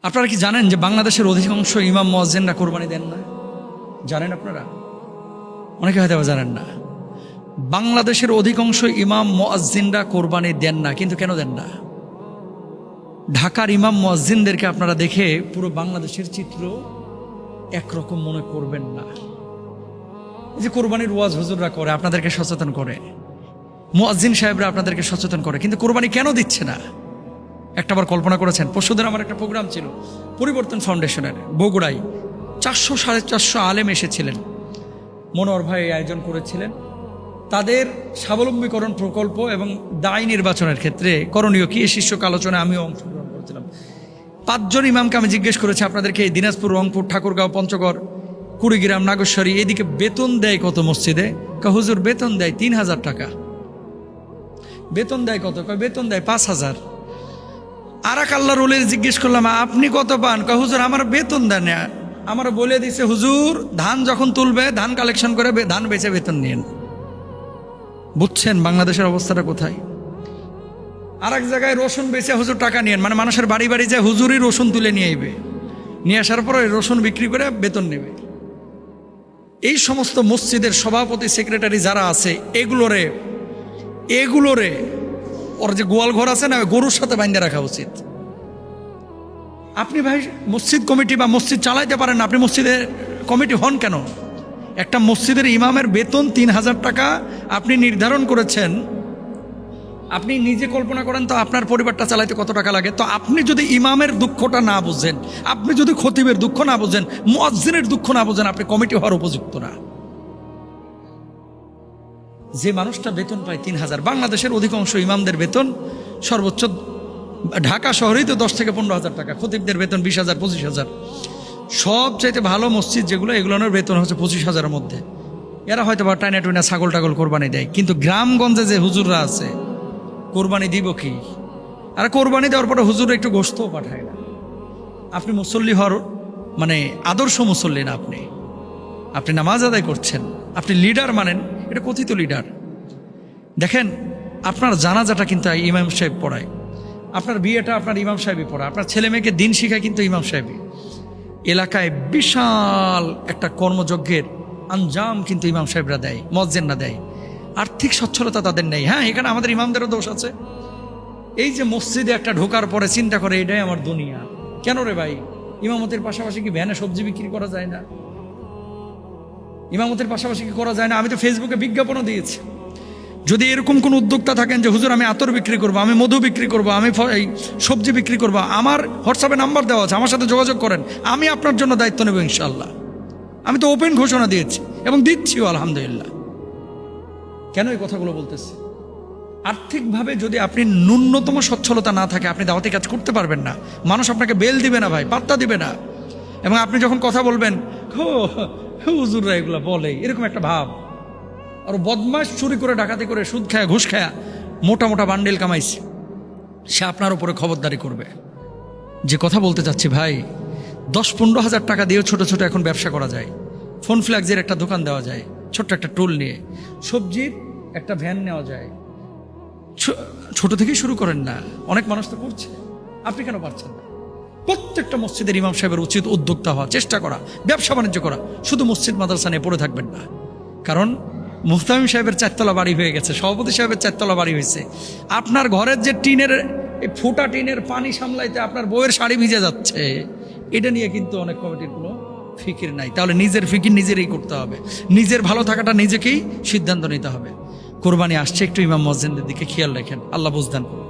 আপনারা কি জানেন যে বাংলাদেশের অধিকাংশ ইমাম মুয়াজ্জিনরা কোরবানি দেন না? জানেন আপনারা? অনেকে হয়তো জানেন না। বাংলাদেশের অধিকাংশ ইমাম মুয়াজ্জিনরা কোরবানি দেন না। কিন্তু কেন দেন না? ঢাকার ইমাম মুয়াজ্জিনদেরকে আপনারা দেখে পুরো বাংলাদেশের চিত্র একরকম মনে করবেন না। এই যে কোরবানির ওয়াজ হুজুররা করে, আপনাদেরকে সচেতন করে, মুয়াজ্জিন সাহেবরা আপনাদেরকে সচেতন করে, কিন্তু কোরবানি কেন দিচ্ছে না? একটাবার কল্পনা করেছেন? পরশুদিন আমার একটা প্রোগ্রাম ছিল পরিবর্তন ফাউন্ডেশনের বগুড়ায়, 400-450 আলেম এসেছিলেন। মনোহর ভাই আয়োজন করেছিলেন। তাদের স্বাবলম্বীকরণ প্রকল্প এবং দায় নির্বাচনের ক্ষেত্রে করণীয় কি, শীর্ষক আলোচনায় আমিও অংশগ্রহণ করেছিলাম। 5 জন ইমামকে আমি জিজ্ঞেস করেছি, আপনাদেরকে এই দিনাজপুর, রংপুর, ঠাকুরগাঁও, পঞ্চগড়, কুড়িগ্রাম, নাগেশ্বরী এদিকে বেতন দেয় কত মসজিদে? হুজুর বেতন দেয় 3000 টাকা। বেতন দেয় কত? বেতন দেয় 5000। আর এক আল্লাহর ওলির জিজ্ঞেস করলাম, আপনি কত পান? হুজুর আমার বেতন দেন না, আমার বলে দিছে হুজুর ধান যখন তুলবে ধান কালেকশন করে ধান বেচে বেতন নিন। বুঝছেন বাংলাদেশের অবস্থাটা কোথায়? আর এক জায়গায় রসুন বেচে হুজুর টাকা নিয়েন, মানে মানুষের বাড়ি বাড়ি যায় হুজুরই রসুন তুলে নিয়ে আইবে, নিয়ে আসার পরে রসুন বিক্রি করে বেতন নেবে। এই সমস্ত মসজিদের সভাপতি, সেক্রেটারি যারা আছে, এগুলোরে ওর যে গোয়াল ঘর আছে না, গরুর সাথে বাইন্ধে রাখা উচিত। আপনি ভাই মসজিদ কমিটি বা মসজিদ চালাইতে পারেন না, আপনি মসজিদের কমিটি হন কেন? একটা মসজিদের ইমামের বেতন 3000 টাকা আপনি নির্ধারণ করেছেন। আপনি নিজে কল্পনা করেন তো আপনার পরিবারটা চালাইতে কত টাকা লাগে। তো আপনি যদি ইমামের দুঃখটা না বুঝেন, আপনি যদি খতিবের দুঃখ না বুঝেন, মুয়াজ্জিনের দুঃখ না বুঝেন, আপনি কমিটি হওয়ার উপযুক্ত না। যে মানুষটা বেতন পায় 3000, বাংলাদেশের অধিকাংশ ইমামদের বেতন সর্বোচ্চ ঢাকা শহরেই তো 10 থেকে 15,000 টাকা, খতিবদের বেতন 20,000, 25,000। সবচাইতে ভালো মসজিদ যেগুলো, এগুলোর বেতন হচ্ছে 25,000-এর মধ্যে। এরা হয়তো বা টাইনা টুইনা ছাগল টাগল কোরবানি দেয়, কিন্তু গ্রামগঞ্জে যে হুজুররা আছে কোরবানি দিব কি? আর কোরবানি দেওয়ার পরে হুজুর একটু গোশতও পাঠায় না। আপনি মুসল্লি হওয়ার মানে আদর্শ মুসল্লি না। আপনি নামাজ আদায় করছেন, আপনি লিডার মানেন, এটা কথিত লিডার। দেখেন আপনার জানাজাটা কিন্তু ইমাম সাহেব পড়ায়, আপনার বিয়েটা আপনার ইমাম সাহেবই পড়ায়, আপনার ছেলে মেয়েকে দিন শিখায় কিন্তু ইমাম সাহেবই। এলাকায় বিশাল একটা কর্মযজ্ঞের আঞ্জাম কিন্তু ইমাম সাহেবরা দেয়, মুয়াজ্জিনরা দেয়। আর্থিক সচ্ছলতা তাদের নেই। হ্যাঁ, এখানে আমাদের ইমামদেরও দোষ আছে। এই যে মসজিদে একটা ঢোকার পরে চিন্তা করে এটাই আমার দুনিয়া। কেন রে ভাই, ইমামতের পাশাপাশি কি ভ্যানে সবজি বিক্রি করা যায় না? ইমামতের পাশাপাশি কি করা যায় না? আমি তো ফেসবুকে বিজ্ঞাপনও দিয়েছি, যদি এরকম কোন উদ্যোক্তা থাকেন যে হুজুর আমি আতর বিক্রি করবো, আমি মধু বিক্রি করবো, আমি এই সবজি বিক্রি করবো, আমার হোয়াটসঅ্যাপে নাম্বার দেওয়া আছে, আমার সাথে যোগাযোগ করেন, আমি আপনার জন্য দায়িত্ব নেব ইনশাল্লাহ। আমি তো ওপেন ঘোষণা দিয়েছি এবং দিচ্ছিও আলহামদুলিল্লাহ। কেন এই কথাগুলো বলতেছি? আর্থিকভাবে যদি আপনি ন্যূনতম সচ্ছলতা না থাকে, আপনি দাওয়াতি কাজ করতে পারবেন না। মানুষ আপনাকে বেল দিবে না ভাই, পাত্তা দিবে না। এবং আপনি যখন কথা বলবেন, হুজুররা এগুলো বলে, এরকম একটা ভাব। আর বদমাশ চুরি করে, ডাকাতি করে, সুদ খায়া, ঘুষ খায়া মোটা মোটা বান্ডেল কামাইছে, সে আপনার উপরে খবরদারি করবে। যে কথা বলতে চাচ্ছি ভাই, 10-15 হাজার টাকা দিয়েও ছোট ছোট এখন ব্যবসা করা যায়। ফোন ফ্ল্যাক্সের একটা দোকান দেওয়া যায়, ছোট্ট একটা টুল নিয়ে সবজির একটা ভ্যান নেওয়া যায়। ছোট থেকেই শুরু করেন না, অনেক মানুষ তো করছে, আপনি কেন পারছেন না? প্রত্যেকটা মসজিদের ইমাম সাহেবের উচিত উদ্যোক্তা হওয়া, চেষ্টা করা, ব্যবসা বাণিজ্য করা। শুধু মসজিদ মাদ্রাসা নিয়ে পড়ে থাকবেন না। কারণ মুফতামিম সাহেবের 4 তলা বাড়ি হয়ে গেছে, সভাপতি সাহেবের 4 তলা বাড়ি হয়েছে। আপনার ঘরের যে টিনের, ফোটা টিনের পানি সামলাইতে আপনার বউয়ের শাড়ি ভিজে যাচ্ছে, এটা নিয়ে কিন্তু অনেক কমিটির কোনো ফিকির নাই। তাহলে নিজের ফিকির নিজেরই করতে হবে, নিজের ভালো থাকাটা নিজেকেই সিদ্ধান্ত নিতে হবে। কোরবানি আসছে, একটু ইমাম মুয়াজ্জিনদের দিকে খেয়াল রাখেন, আল্লাহ বুঝদান করুন।